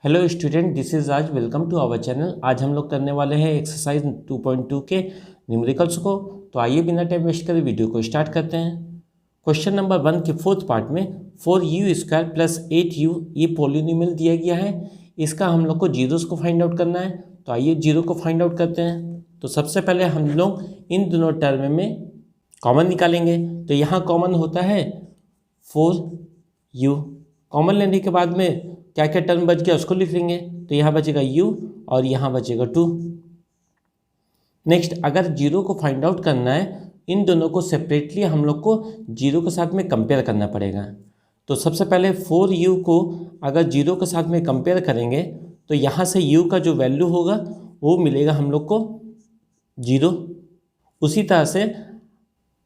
Hello student, this is Raj. Welcome to our channel. आज हम लोग करने वाले हैं एक्सरसाइज 2.2 के न्यूमेरिकल्स को। तो आइए बिना टाइम वेस्ट करे वीडियो को स्टार्ट करते हैं। क्वेश्चन नंबर 1 के फोर्थ पार्ट में 4u² प्लस 8u ये पॉलिनोमियल दिया गया है। इसका हम लोग को जीरोस को फाइंड आउट करना है। तो आइए जीरो को फाइंड आउट करते हैं। तो सबसे पहले हम लोग इन दोनों टर्म में कॉमन निकालेंगे। तो यहाँ कॉमन होता है 4u। कॉमन लेने के बाद में क्या क्या टर्म बच गया उसको लिख लेंगे। तो यहाँ बचेगा u और यहाँ बचेगा 2। नेक्स्ट, अगर जीरो को फाइंड आउट करना है, इन दोनों को सेपरेटली हम लोग को जीरो के साथ में कंपेयर करना पड़ेगा। तो सबसे पहले 4u को अगर जीरो के साथ में कंपेयर करेंगे तो यहाँ से u का जो वैल्यू होगा वो मिलेगा हम लोग को 0। उसी तरह से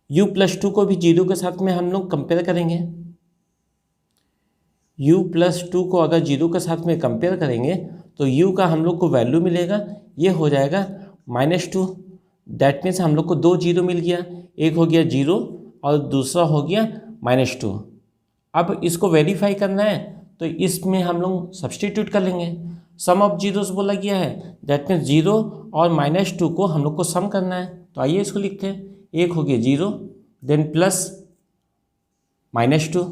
u + 2 को भी जीरो के साथ में हम लोग कंपेयर करेंगे। u + 2 को अगर जीरो के साथ में कंपेयर करेंगे तो u का हम लोग को वैल्यू मिलेगा, ये हो जाएगा -2। दैट मीन्स हम लोग को 2 जीरो मिल गया, एक हो गया 0 और दूसरा हो गया -2। अब इसको वेरीफाई करना है तो इसमें हम लोग सब्सटीट्यूट कर लेंगे। सम ऑफ जीरोस बोला गया है, दैट मीन्स 0 और -2 को हम लोग को सम करना है। तो आइए इसको लिखते हैं। एक हो गया 0 then plus -2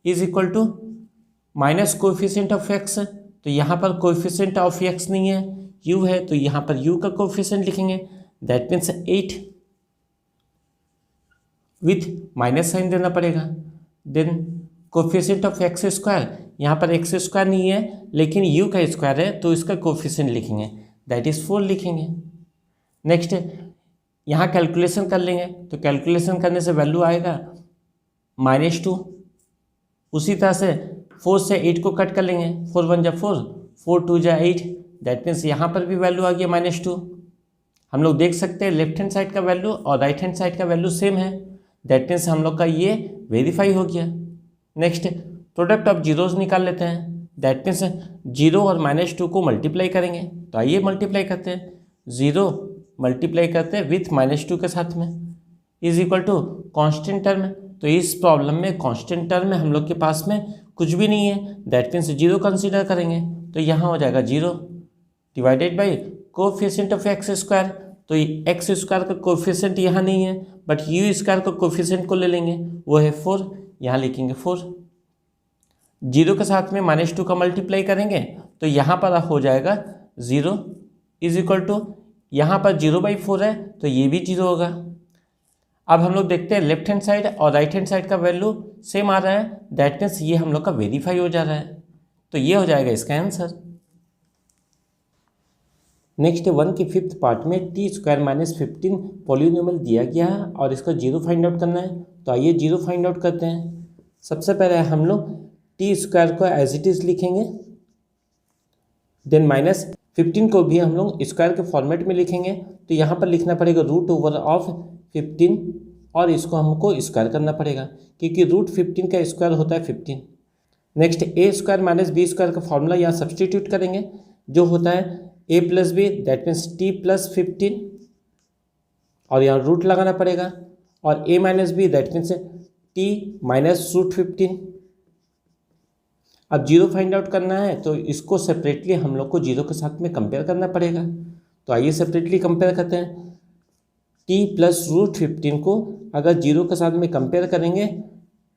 is equal to minus coefficient of x। तो यहाँ पर कोएफिशिएंट ऑफ x नहीं है, u है, तो यहाँ पर u का कोएफिशिएंट लिखेंगे, that means 8 with minus sign देना पड़ेगा। देन कोएफिशिएंट ऑफ x², यहाँ पर x² नहीं है लेकिन u का स्क्वायर है तो इसका कोएफिशिएंट लिखेंगे, दैट इज 4 लिखेंगे। नेक्स्ट, यहाँ कैलकुलेशन कर लेंगे। तो कैलकुलेशन करने से वैल्यू आएगा -2। उसी तरह से 4 से 8 को कट कर लेंगे, 4 × 4, 4 × 2 = 8। दैट मीन्स यहाँ पर भी वैल्यू आ गया -2। हम लोग देख सकते हैं लेफ्ट हैंड साइड का वैल्यू और राइट हैंड साइड का वैल्यू सेम है। दैट मीन्स हम लोग का ये वेरीफाई हो गया। नेक्स्ट, प्रोडक्ट ऑफ जीरोस निकाल लेते हैं। दैट मीन्स 0 और -2 को मल्टीप्लाई करेंगे। तो आइए मल्टीप्लाई करते हैं। 0 मल्टीप्लाई करते हैं विथ -2 के साथ में is equal to constant term. तो इस प्रॉब्लम में कॉन्स्टेंट टर्म में हम लोग के पास में कुछ भी नहीं है, दैट मीन्स 0 कंसीडर करेंगे। तो यहाँ हो जाएगा 0 divided by coefficient of x²। तो x² का कोएफिशिएंट यहाँ नहीं है बट u² का कोएफिशिएंट को ले लेंगे, वो है 4, यहाँ लिखेंगे 4। 0 के साथ में -2 का मल्टीप्लाई करेंगे तो यहाँ पर हो जाएगा 0 इज इक्वल टू, यहाँ पर 0/4 है तो ये भी 0 होगा। अब हम लोग देखते हैं लेफ्ट हैंड साइड और राइट हैंड साइड का वैल्यू सेम आ रहा है, दैट मीन्स ये हम लोग का वेरीफाई हो जा रहा है। तो ये हो जाएगा इसका आंसर। नेक्स्ट 1 के फिफ्थ पार्ट में t² - 15 पॉलिनोमियल दिया गया है और इसका जीरो फाइंड आउट करना है। तो आइए जीरो फाइंड आउट करते हैं। सबसे पहले हम लोग t² को एज इट इज लिखेंगे, देन -15 को भी हम लोग स्क्वायर के फॉर्मेट में लिखेंगे। तो यहाँ पर लिखना पड़ेगा √15 और इसको हमको स्क्वायर करना पड़ेगा क्योंकि √15 का स्क्वायर होता है 15। नेक्स्ट, a² - b² का फॉर्मूला यहाँ सब्सटीट्यूट करेंगे, जो होता है a + b, that means t + 15 और यहाँ रूट लगाना पड़ेगा, और a - b that means t - √15। अब जीरो फाइंड आउट करना है तो इसको सेपरेटली हम लोग को जीरो के साथ में कंपेयर करना पड़ेगा। तो आइए सेपरेटली कंपेयर करते हैं। t + √15 को अगर जीरो के साथ में कंपेयर करेंगे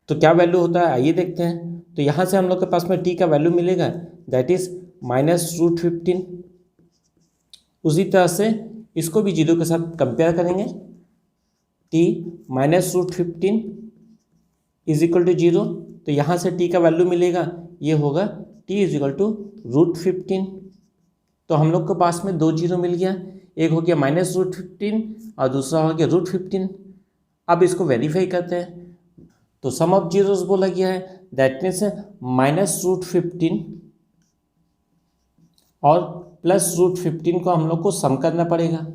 तो क्या वैल्यू होता है आइए देखते हैं। तो यहाँ से हम लोग के पास में t का वैल्यू मिलेगा, दैट इज -√15। उसी तरह से इसको भी जीरो के साथ कंपेयर करेंगे। t -√15 is equal to 0। तो यहाँ से t का वैल्यू मिलेगा, ये होगा t इज इक्वल टू √15। तो हम लोग के पास में 2 जीरो मिल गया, एक हो गया -√15 और दूसरा हो गया √15। अब इसको वेरीफाई करते हैं। तो सम ऑफ जीरोस बोला गया है, दैट मीन्स -√15 और +√15 को हम लोग को सम करना पड़ेगा।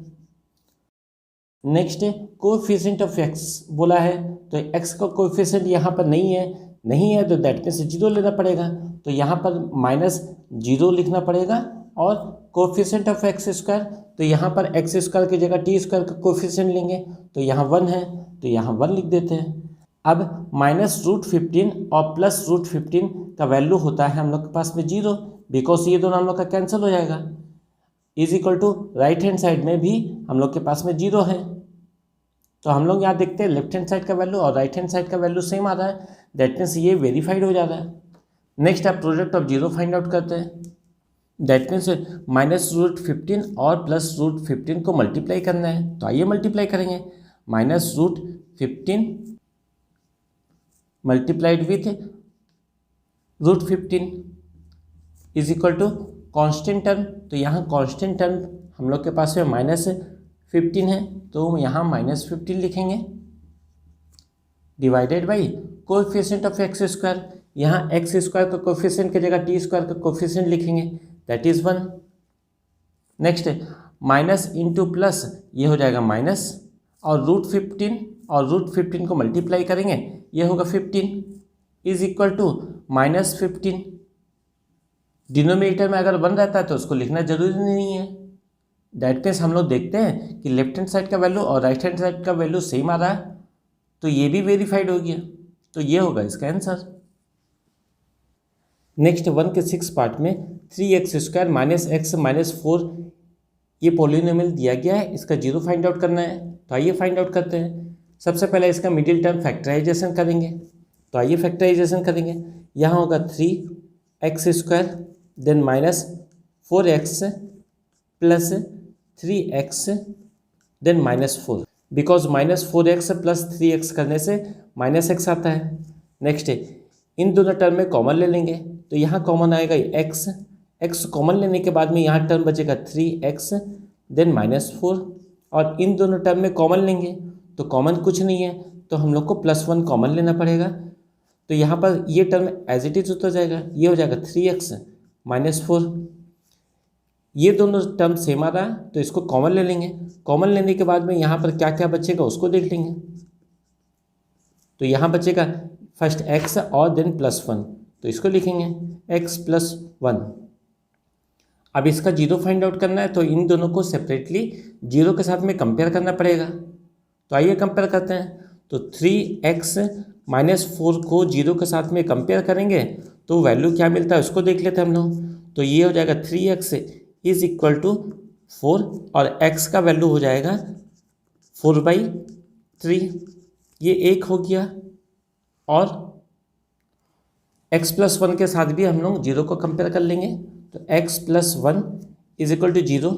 नेक्स्ट, कोएफिशिएंट ऑफ x बोला है, तो x का कोएफिशिएंट यहाँ पर नहीं है तो दैट मीन्स 0 लेना पड़ेगा। तो यहाँ पर -0 लिखना पड़ेगा और कोएफिशिएंट ऑफ x², तो यहाँ पर x² की जगह t² का कोएफिशिएंट लेंगे, तो यहाँ 1 है तो यहाँ 1 लिख देते हैं। अब -√15 और +√15 का वैल्यू होता है हम लोग के पास में 0, बिकॉज ये दोनों हम लोग का कैंसिल हो जाएगा। Is equal to right hand side में भी हम लोग के पास में 0 है, तो हम लोग यहाँ देखते हैं लेफ्ट हैंड साइड का वैल्यू और राइट हैंड साइड का वैल्यू सेम आ रहा है, दैट मीन्स ये वेरीफाइड हो जा रहा है। नेक्स्ट आप प्रोडक्ट ऑफ 0 फाइंड आउट करते हैं, दैट मीन्स -√15 और +√15 को मल्टीप्लाई करना है, तो आइए मल्टीप्लाई करेंगे। -√15 multiplied with √15 is equal to constant term, तो यहाँ कॉन्स्टेंट टर्म हम लोग के पास में -15 है, तो यहाँ -15 लिखेंगे, divided by coefficient of x square, यहाँ एक्स स्क्वायर का कोएफिशिएंट की जगह टी स्क्वायर का कोएफिशिएंट लिखेंगे, that is 1। Next minus into plus, ये हो जाएगा माइनस, और √15 को मल्टीप्लाई करेंगे, ये होगा 15 इज इक्वल टू -15। डिनोमिनेटर में अगर 1 रहता है तो उसको लिखना जरूरी नहीं है, दैट मीन्स हम लोग देखते हैं कि लेफ्ट हैंड साइड का वैल्यू और राइट हैंड साइड का वैल्यू सेम आ रहा है, तो ये भी वेरीफाइड हो गया, तो ये होगा इसका आंसर। नेक्स्ट 1 के 6 पार्ट में 3x² - x - 4 ये पॉलिनोमियल दिया गया है, इसका 0 फाइंड आउट करना है, तो आइए फाइंड आउट करते हैं। सबसे पहले इसका मिडिल टर्म फैक्टराइजेशन करेंगे, तो आइए फैक्टराइजेशन करेंगे। यहाँ होगा 3x² then -4x plus 3x then -4, because -4x plus 3x करने से -x आता है। नेक्स्ट इन दोनों टर्म में कॉमन ले लेंगे, तो यहाँ कॉमन आएगा x कॉमन लेने के बाद में यहाँ टर्म बचेगा 3x देन -4, और इन दोनों टर्म में कॉमन लेंगे तो कॉमन कुछ नहीं है, तो हम लोग को +1 कॉमन लेना पड़ेगा, तो यहाँ पर ये टर्म एज इट इज उतर जाएगा, ये हो जाएगा 3x -4। ये दोनों टर्म सेम आ रहा है, तो इसको कॉमन ले लेंगे, कॉमन लेने के बाद में यहाँ पर क्या क्या बचेगा उसको देख लेंगे। तो यहाँ बचेगा फर्स्ट x और देन +1, तो इसको लिखेंगे x + 1। अब इसका 0 फाइंड आउट करना है, तो इन दोनों को सेपरेटली 0 के साथ में कंपेयर करना पड़ेगा, तो आइए कंपेयर करते हैं। तो 3x - 4 को 0 के साथ में कंपेयर करेंगे तो वैल्यू क्या मिलता है उसको देख लेते हैं हम लोग। तो ये हो जाएगा 3x इज इक्वल टू 4 और x का वैल्यू हो जाएगा 4/3, ये 1 हो गया, और x + 1 के साथ भी हम लोग 0 को कंपेयर कर लेंगे, तो x + 1 is equal to 0।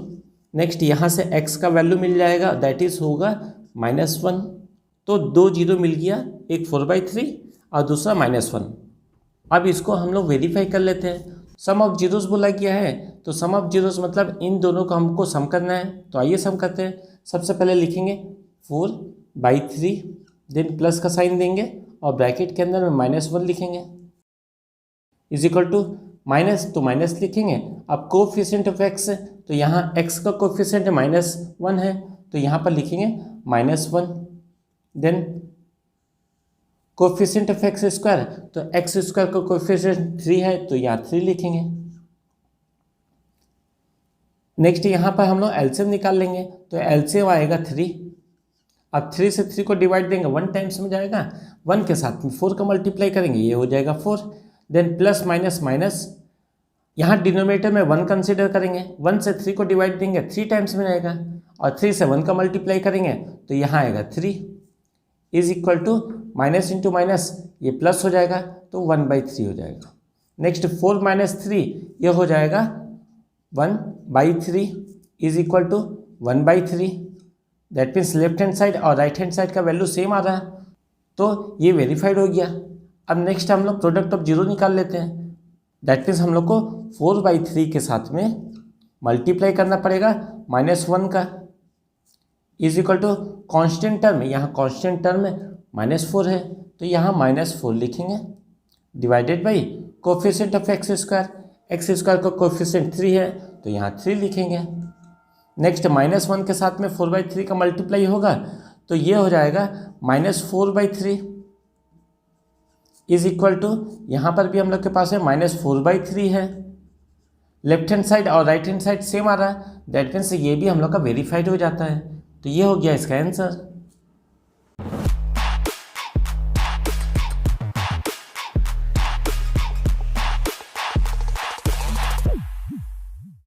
Next यहाँ से x का वैल्यू मिल जाएगा, दैट इज होगा -1, तो 2 0 मिल गया, एक 4/3 और दूसरा -1। अब इसको हम लोग वेरीफाई कर लेते हैं। सम ऑफ जीरोस बोला गया है, तो सम ऑफ जीरोस मतलब इन दोनों को हमको सम करना है, तो आइए सम करते हैं। सबसे पहले लिखेंगे 4/3 देन प्लस का साइन देंगे और ब्रैकेट के अंदर में -1 लिखेंगे इज इक्वल टू माइनस, तो माइनस लिखेंगे। अब कोएफिशिएंट ऑफ x, तो यहाँ x का कोएफिशिएंट -1 है, तो यहाँ पर लिखेंगे -1 देन कोएफिशिएंट ऑफ x², तो x² का कोएफिशिएंट 3 है, तो यहाँ 3 लिखेंगे। नेक्स्ट यहाँ पर हम लोग एलसीएम निकाल लेंगे, तो एलसीएम आएगा 3। अब 3 से 3 को डिवाइड देंगे 1 टाइम्स में जाएगा, 1 के साथ में 4 का मल्टीप्लाई करेंगे, ये हो जाएगा 4 देन प्लस माइनस माइनस, यहाँ डिनोमिनेटर में 1 कंसीडर करेंगे, 1 से 3 को डिवाइड देंगे 3 टाइम्स में आएगा, और 3 से 1 का मल्टीप्लाई करेंगे तो यहाँ आएगा 3 is equal to minus into minus, ये प्लस हो जाएगा तो 1/3 हो जाएगा। नेक्स्ट 4 - 3 ये हो जाएगा 1/3 is equal to 1/3, that means left hand side और राइट हैंड साइड का वैल्यू सेम आ रहा है, तो ये वेरीफाइड हो गया। अब नेक्स्ट हम लोग प्रोडक्ट ऑफ 0 निकाल लेते हैं, दैट मीन्स हम लोग को 4/3 के साथ में मल्टीप्लाई करना पड़ेगा -1 का is equal to constant term, यहाँ कॉन्स्टेंट टर्म में -4 है, तो यहाँ -4 लिखेंगे divided by coefficient of x² का कोएफिशिएंट 3 है, तो यहाँ 3 लिखेंगे। नेक्स्ट -1 के साथ में 4/3 का मल्टीप्लाई होगा, तो ये हो जाएगा -4/3 इज इक्वल टू, यहाँ पर भी हम लोग के पास है -4/3 है, लेफ्ट हैंड साइड और राइट हैंड साइड सेम आ रहा है, दैट मीन्स ये भी हम लोग का वेरीफाइड हो जाता है, तो ये हो गया इसका आंसर।